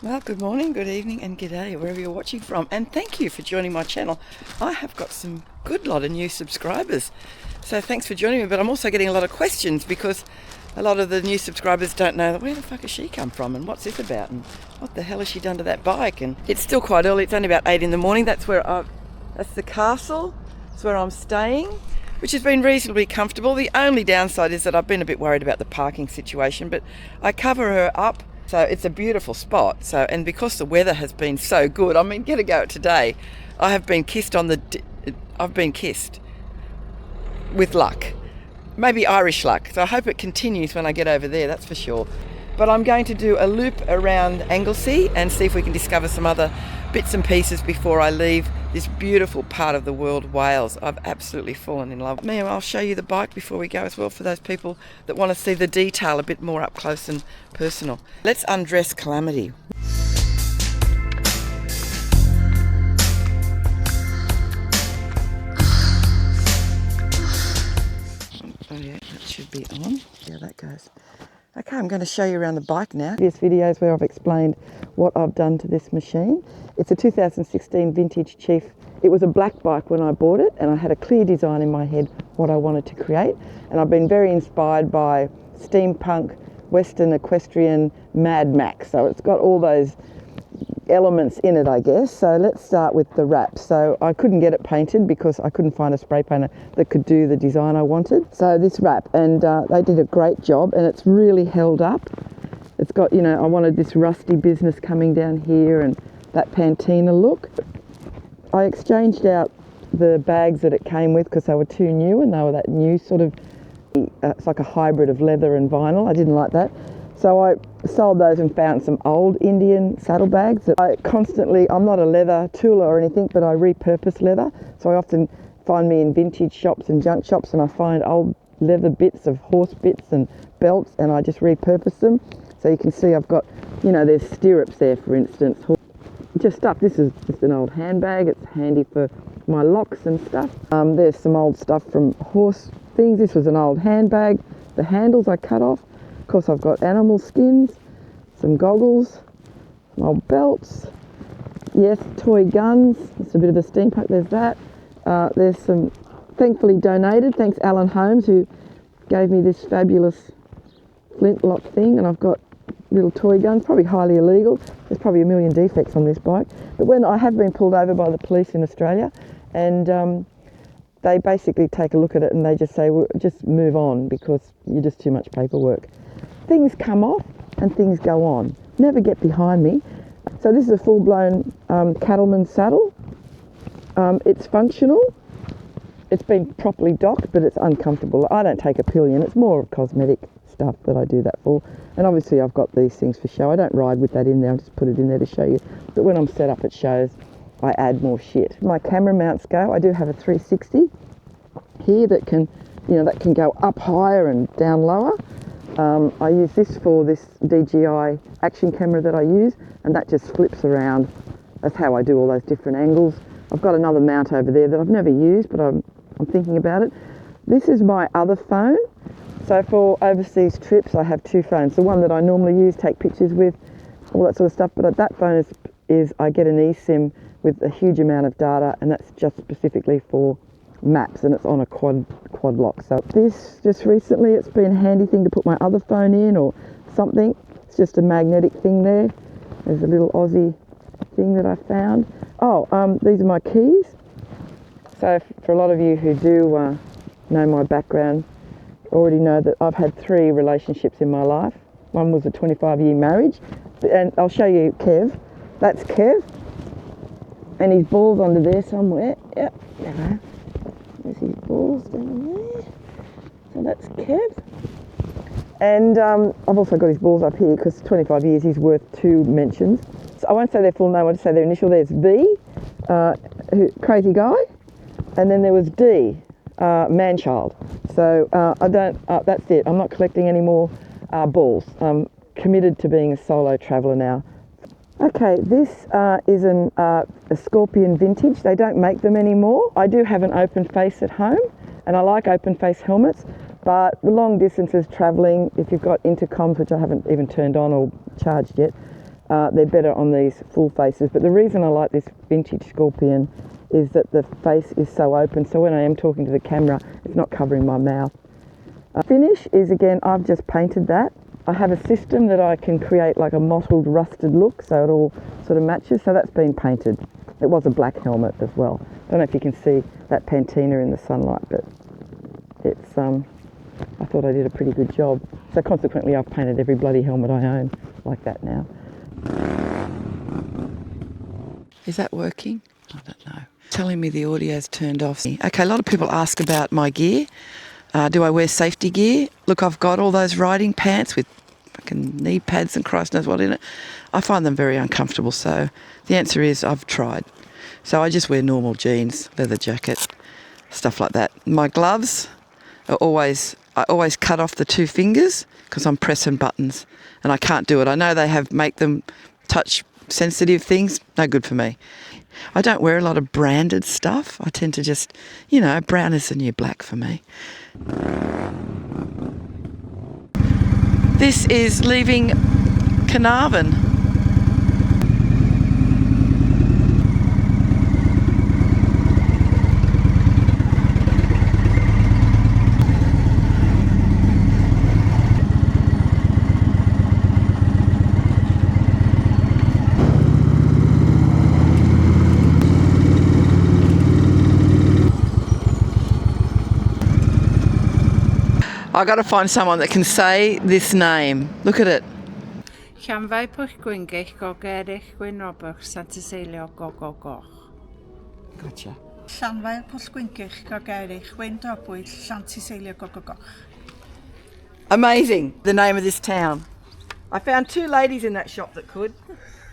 Well, good morning, good evening and g'day wherever you're watching from, and thank you for joining my channel. I have got some good lot of new subscribers, so thanks for joining me. But I'm also getting a lot of questions because a lot of the new subscribers don't know where the fuck has she come from and what's this about and what the hell has she done to that bike. And it's still quite early, it's only about 8 in the morning. That's the castle, that's where I'm staying, which has been reasonably comfortable. The only downside is that I've been a bit worried about the parking situation, but I cover her up. So it's a beautiful spot. So, and because the weather has been so good, I mean, get a go at today. I have been kissed I've been kissed with luck, maybe Irish luck. So I hope it continues when I get over there, that's for sure. But I'm going to do a loop around Anglesey and see if we can discover some other bits and pieces before I leave this beautiful part of the world, Wales. I've absolutely fallen in love. Now I'll show you the bike before we go as well for those people that want to see the detail a bit more up close and personal. Let's undress Calamity. Oh yeah, that should be on. Yeah, that goes. Okay, I'm going to show you around the bike now. Previous videos where I've explained what I've done to this machine. It's a 2016 vintage Chief. It was a black bike when I bought it, and I had a clear design in my head what I wanted to create. And I've been very inspired by steampunk, Western equestrian, Mad Max. So it's got all those elements in it, I guess. So let's start with the wrap. So I couldn't get it painted because I couldn't find a spray painter that could do the design I wanted. So this wrap, and they did a great job, and it's really held up. It's got, you know, I wanted this rusty business coming down here and that patina look. I exchanged out the bags that it came with because they were too new, and they were that new sort of, it's like a hybrid of leather and vinyl. I didn't like that. So I sold those and found some old Indian saddlebags that I constantly, I'm not a leather tooler or anything, but I repurpose leather. So I often find me in vintage shops and junk shops, and I find old leather bits of horse bits and belts, and I just repurpose them. So you can see I've got, you know, there's stirrups there, for instance. Just stuff. This is just an old handbag. It's handy for my locks and stuff. There's some old stuff from horse things. This was an old handbag. The handles I cut off. Of course, I've got animal skins, some goggles, some old belts. Yes, toy guns. It's a bit of a steampunk. There's that. There's some, thankfully donated. Thanks Alan Holmes, who gave me this fabulous flintlock thing, and I've got little toy guns, probably highly illegal. There's probably a million defects on this bike. But when I have been pulled over by the police in Australia, and they basically take a look at it and they just say, well, just move on because you're just too much paperwork. Things come off and things go on. Never get behind me. So this is a full-blown cattleman saddle. It's functional. It's been properly docked, but it's uncomfortable. I don't take a pillion. It's more cosmetic stuff that I do that for. And obviously I've got these things for show. I don't ride with that in there. I just put it in there to show you. But when I'm set up at shows, I add more shit. My camera mounts go. I do have a 360 here that can, you know, that can go up higher and down lower. I use this for this DJI Action camera that I use, and that just flips around. That's how I do all those different angles. I've got another mount over there that I've never used, but I'm thinking about it. This is my other phone. So for overseas trips, I have two phones. The one that I normally use, take pictures with, all that sort of stuff. But that phone is I get an eSIM with a huge amount of data, and that's just specifically for maps, and it's on a quad lock. So this, just recently, it's been a handy thing to put my other phone in or something. It's just a magnetic thing there. There's a little Aussie thing that I found. Oh, these are my keys. So for a lot of you who do know my background, already know that I've had 3 relationships in my life. One was a 25-year marriage, and I'll show you Kev. That's Kev, and his ball's under there somewhere. Yep, there. There's his balls down there. So that's Kev. And I've also got his balls up here because 25 years he's worth 2 mentions. So I won't say their full name, I'll just say their initial. There's V, crazy guy, and then there was D, man-child. So that's it. I'm not collecting any more balls. I'm committed to being a solo traveller now. Okay, this is a Scorpion vintage. They don't make them anymore. I do have an open face at home, and I like open face helmets, but long distances travelling, if you've got intercoms, which I haven't even turned on or charged yet, they're better on these full faces. But the reason I like this vintage Scorpion is that the face is so open, so when I am talking to the camera, it's not covering my mouth. Finish is, again, I've just painted that. I have a system that I can create like a mottled, rusted look, so it all sort of matches. So that's been painted. It was a black helmet as well. I don't know if you can see that patina in the sunlight, but it's, I thought I did a pretty good job. So consequently, I've painted every bloody helmet I own like that now. Is that working? I don't know. Telling me the audio's turned off. Okay, a lot of people ask about my gear. Do I wear safety gear? Look, I've got all those riding pants with fucking knee pads and Christ knows what in it. I find them very uncomfortable, so the answer is I've tried. So I just wear normal jeans, leather jacket, stuff like that. My gloves are I always cut off the 2 fingers because I'm pressing buttons and I can't do it. I know they make them touch sensitive things, no good for me. I don't wear a lot of branded stuff. I tend to just, you know, brown is the new black for me. This is leaving Carnarvon. I got to find someone that can say this name. Look at it. Llanfai Pwllgwyngyll Gogerich Gwynrobwch Santa Celia Gogogoch. Gotcha. Llanfai Pwllgwyngyll Gogerich Gwynrobwch Santa Celia Gogogoch. Amazing, the name of this town. I found 2 ladies in that shop that could,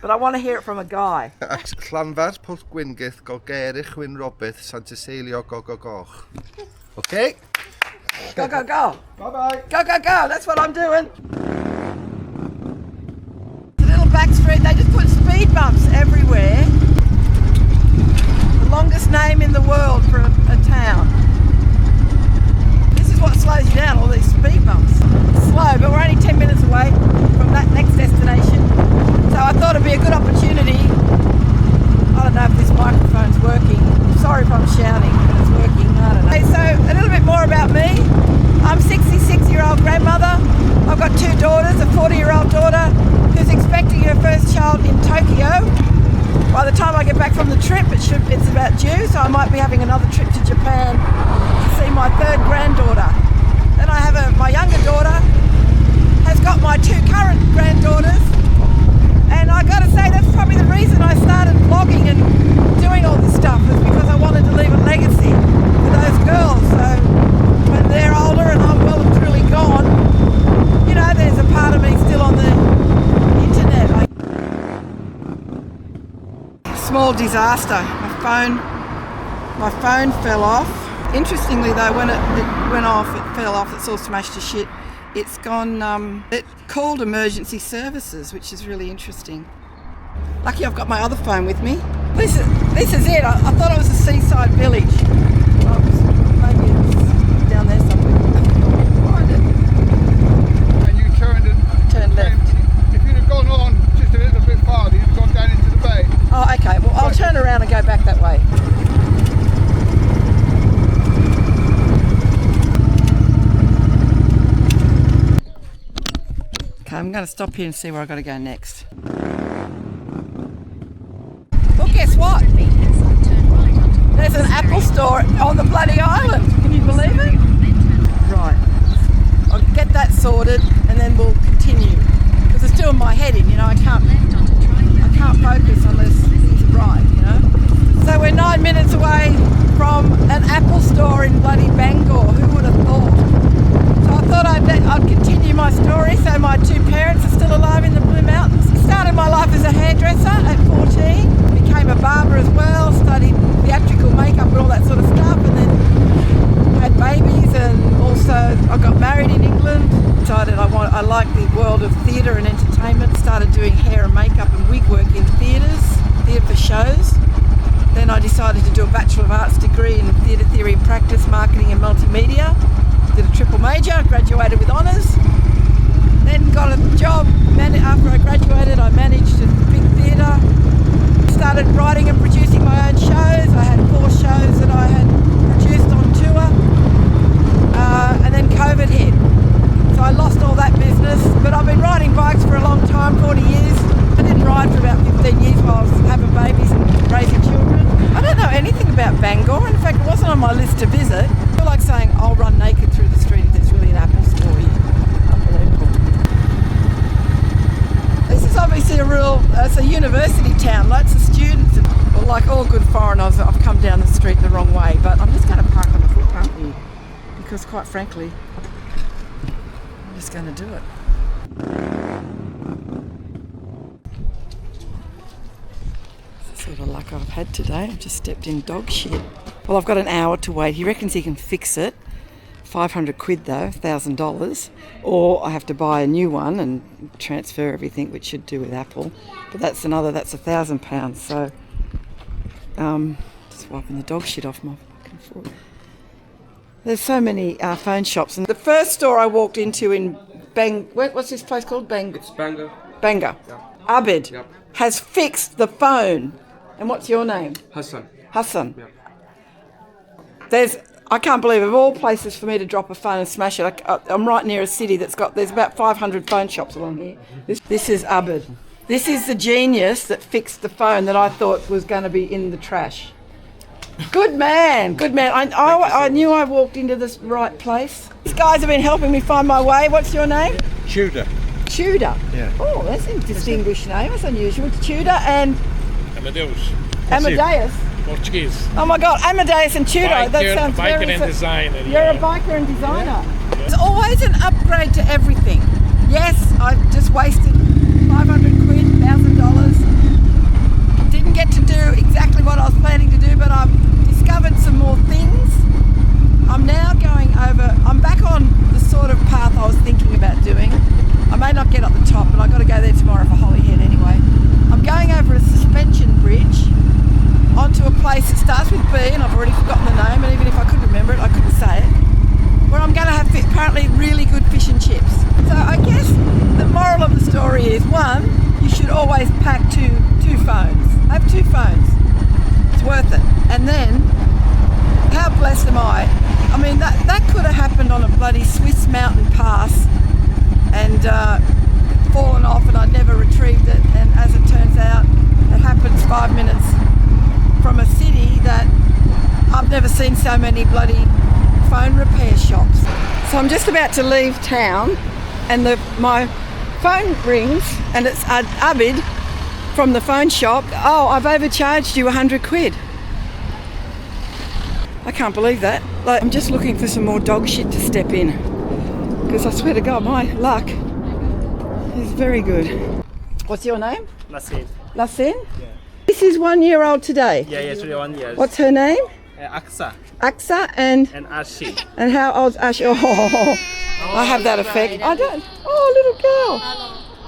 but I want to hear it from a guy. Llanfai Pwllgwyngyll Gogerich Gwynrobwch Santa Celia Gogogoch. Okay? Go, go, go. Bye-bye. Go, go, go. That's what I'm doing. The little back street, they just put speed bumps everywhere. The longest name in the world for a town. This is what slows you down, all these speed bumps. It's slow, but we're only 10 minutes away from that next destination. So I thought it'd be a good opportunity. I don't know if this microphone's working. Sorry if I'm shouting, but it's working. I don't know. Okay, so a little bit more about me. I'm 66-year-old grandmother. I've got 2 daughters, a 40-year-old daughter who's expecting her first child in Tokyo. By the time I get back from the trip, it's about due, so I might be having another trip to Japan to see my 3rd granddaughter. Then I have my younger daughter, has got my 2 current granddaughters, and I got to say that's probably the reason I started vlogging and doing all this stuff, is because I wanted to leave a legacy for those girls. So when they're older and I'm well and truly gone, you know, there's a part of me still on the internet. Small disaster. My phone fell off. Interestingly though, when it went off, it fell off, it's all smashed to shit. It's gone, it called emergency services, which is really interesting. Lucky I've got my other phone with me. This is it. I thought it was a seaside village. Maybe it's down there somewhere. Find it. And you turned left. If you'd have gone on just a little bit farther, you'd have gone down into the bay. Oh, okay. Well, I'll turn around and go back that way. Okay, I'm going to stop here and see where I've got to go next. Well, guess what? There's an Apple store on the bloody island. Can you believe it? Right. I'll get that sorted and then we'll continue. Because it's doing my head in, you know, I can't focus unless things are right, you know. So we're 9 minutes away from an Apple store in bloody Bangor. Who would have thought? So I thought I'd continue my story. So my 2 parents are still alive in the Blue Mountains. Started my life as a hairdresser at 14. Became a barber as well. Studied theatrical makeup and all that sort of stuff. And then had babies, and also I got married in England. Decided I liked the world of theatre and entertainment. Started doing hair and makeup and wig work in theatre for shows. Then I decided to do a Bachelor of Arts degree in theatre theory and practice, marketing and multimedia. Did a triple major, graduated with honours. Then got a job. After I graduated, I managed to started writing and producing my own shows. I had 4 shows that I had produced on tour, and then COVID hit. So I lost all that business, but I've been riding bikes for a long time, 40 years. I didn't ride for about 15 years while I was having babies and raising children. I don't know anything about Bangor. In fact, it wasn't on my list to visit. I feel like saying I'll run naked through the street if there's really an Apple store here. Unbelievable. This is obviously it's a university town, lots of students. And, well, like all good foreigners, I've come down the street the wrong way, but I'm just going to park on the footpath here because quite frankly, I'm just going to do it. That's the sort of luck I've had today. I've just stepped in dog shit. Well, I've got an hour to wait. He reckons he can fix it. 500 quid though, $1,000. Or I have to buy a new one and transfer everything, which should do with Apple. But that's £1,000. So, just wiping the dog shit off my fucking foot. There's so many phone shops. And the first store I walked into in what's this place called? It's Bangor. Bangor. Yeah. Abid Yep. has fixed the phone. And what's your name? Hassan. Hassan. Yeah. I can't believe of all places for me to drop a phone and smash it. I'm right near a city there's about 500 phone shops along here. This is Abid. This is the genius that fixed the phone that I thought was going to be in the trash. Good man, good man. I knew I walked into this right place. These guys have been helping me find my way. What's your name? Tudor. Tudor. Yeah. Oh, that's a distinguished name. That's unusual. Tudor and Amadeus. Amadeus. Portuguese. Oh my God, Amadeus and Tudor. Biker, that sounds biker very. and designer. You're a biker and designer. It's always an upgrade to everything. Yes, I've just wasted 500 quid, $1,000. Didn't get to do exactly what I was planning to do, but I've discovered some more things. I'm now I'm back on the sort of path I was thinking about doing. I may not get up the top, but I've got to go there tomorrow for Holyhead anyway. I'm going over a suspension bridge onto a place that starts with B, and I've already forgotten the name, and even if I could remember it, I couldn't say it, where I'm going to have apparently really good fish and chips. So I guess the moral of the story is, one, you should always pack two phones. Have 2 phones. It's worth it. And then, how blessed am I? I mean, that could have happened on a bloody Swiss mountain pass and fallen off, and I'd never retrieved it, and as it turns out, it happens 5 minutes from a city that I've never seen so many bloody phone repair shops. So I'm just about to leave town, and my phone rings, and it's Abid from the phone shop. Oh, I've overcharged you 100 quid. I can't believe that. Like, I'm just looking for some more dog shit to step in, because I swear to God, my luck is very good. What's your name? Lassen. Lassen? Yeah. This is 1 year old today. Yeah, yesterday 1 year. What's her name? Aksa Aksa and AUSSIE. And how old's Ash? Oh, I have that effect. I don't. Oh, little girl.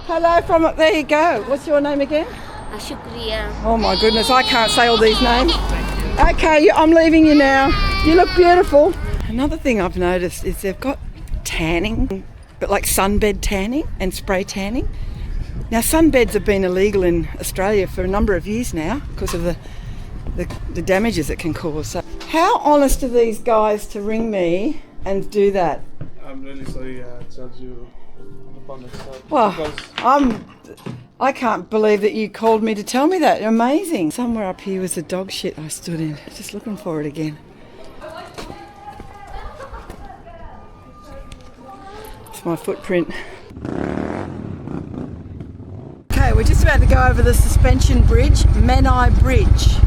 Hello from there you go. What's your name again? Shukriya. Oh my goodness, I can't say all these names. Okay, I'm leaving you now. You look beautiful. Another thing I've noticed is they've got tanning, but like sunbed tanning and spray tanning. Now, sunbeds have been illegal in Australia for a number of years now because of the damages it can cause. So how honest are these guys to ring me and do that? I'm really sorry I charged you upon the start. Well, I can't believe that you called me to tell me that. Amazing. Somewhere up here was the dog shit I stood in. Just looking for it again. It's my footprint. Okay, we're just about to go over the suspension bridge, Menai Bridge.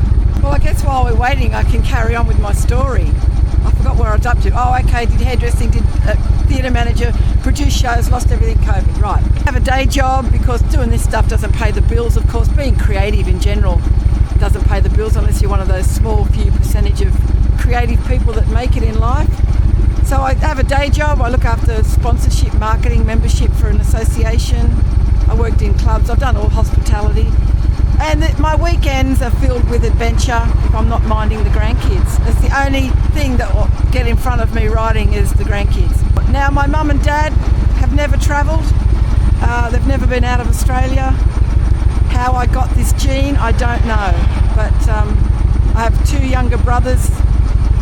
Well, I guess while we're waiting, I can carry on with my story. I forgot where I was up to. Oh, okay, did hairdressing, did theatre manager, produced shows, lost everything COVID. Right. Have a day job because doing this stuff doesn't pay the bills, of course. Being creative in general doesn't pay the bills unless you're one of those small few percentage of creative people that make it in life. So I have a day job. I look after sponsorship, marketing, membership for an association. I worked in clubs. I've done all hospitality. And my weekends are filled with adventure if I'm not minding the grandkids. That's the only thing that will get in front of me riding is the grandkids. Now, my mum and dad have never travelled. They've never been out of Australia. how I got this gene, I don't know. But I have 2 younger brothers,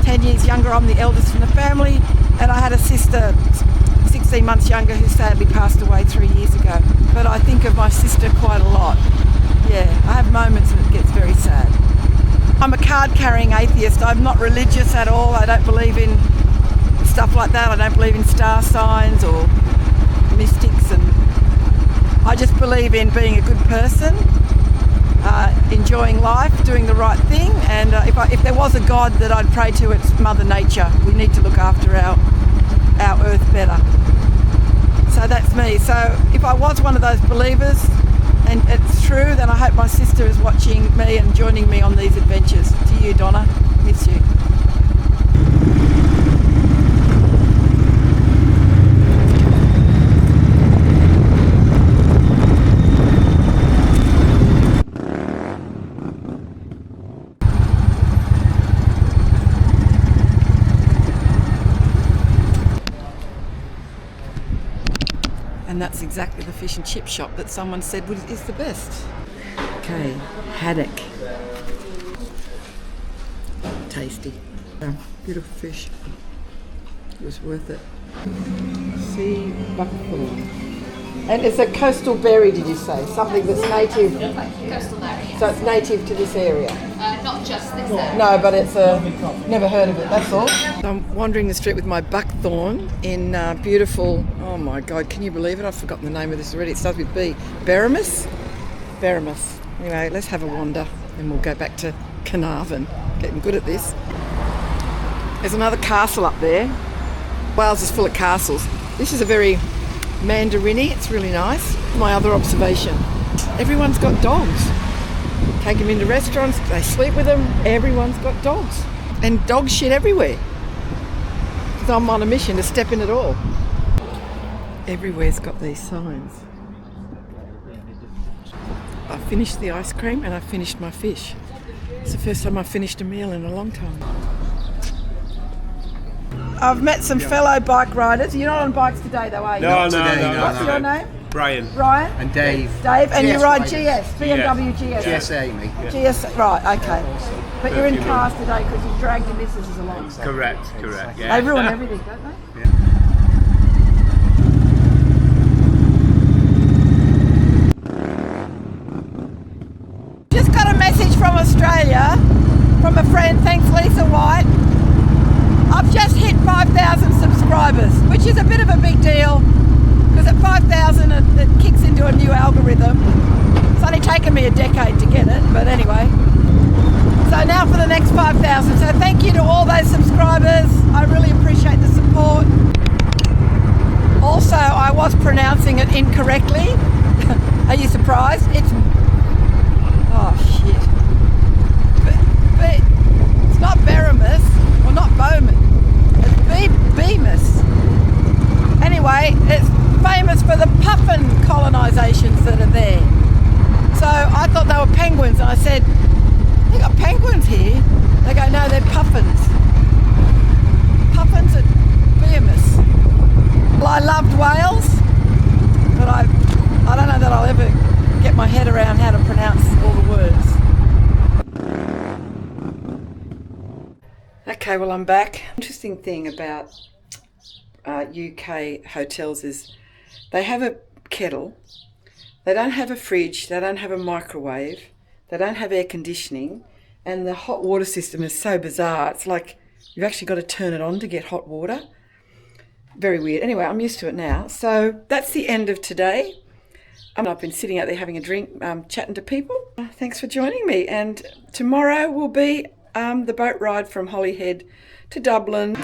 10 years younger. I'm the eldest in the family. And I had a sister 16 months younger who sadly passed away 3 years ago. But I think of my sister quite a lot. Yeah, I have moments when it gets very sad. I'm a card-carrying atheist. I'm not religious at all. I don't believe in stuff like that. I don't believe in star signs or mystics, and I just believe in being a good person, enjoying life, doing the right thing, and if there was a God that I'd pray to, it's Mother Nature. We need to look after our earth better. So that's me. So if I was one of those believers, and it's true, then I hope my sister is watching me and joining me on these adventures. To you, Donna, miss you. And that's exactly the fish and chip shop that someone said is the best. Okay, haddock. Tasty. Beautiful fish. It was worth it. Sea buckthorn. And it's a coastal berry, did you say? Something that's native? Coastal berry, yes. So it's native to this area? Not just this area. No, but it's never heard of it, that's all. I'm wandering the street with my buckthorn in beautiful, oh my God, can you believe it? I've forgotten the name of this already. It starts with B. Baramus? Baramus. Anyway, let's have a wander and we'll go back to Carnarvon. Getting good at this. There's another castle up there. Wales is full of castles. This is a very Mandarin-y, it's really nice. My other observation, everyone's got dogs. Take them into restaurants, they sleep with them, everyone's got dogs. And dog shit everywhere. Because I'm on a mission to step in it all. Everywhere's got these signs. I finished the ice cream and I finished my fish. It's the first time I've finished a meal in a long time. I've met some fellow bike riders. You're not on bikes today though, are you? No. What's your name? Brian. Brian? And Dave. Dave, and you ride riders. GS, BMW GS. GSA, mate. GS, right, okay. But you're in cars today because you dragged your missus along. Correct. Yeah. They ruin everything, don't they? Just got a message from Australia from a friend, thanks Lisa White. I've just hit 5,000 subscribers, which is a bit of a big deal because at 5,000 it kicks into a new algorithm. It's only taken me a decade to get it, but anyway. So now for the next 5,000. So thank you to all those subscribers. I really appreciate the support. Also, I was pronouncing it incorrectly. Are you surprised? It's... Oh, shit. But it's not Baramus, or not Bowman. It's Bemis. Anyway, it's famous for the puffin colonisations that are there. So I thought they were penguins, and I said, "You got penguins here?" They go, "No, they're puffins." Puffins at Bemis. Well, I loved Wales, but I don't know that I'll ever get my head around how to pronounce all the words. Okay, well I'm back. Interesting thing about UK hotels is they have a kettle, they don't have a fridge, they don't have a microwave, they don't have air conditioning, and the hot water system is so bizarre. It's like you've actually got to turn it on to get hot water. Very weird. Anyway, I'm used to it now. So that's the end of today. I've been sitting out there having a drink, chatting to people. Thanks for joining me. And tomorrow will be the boat ride from Holyhead to Dublin.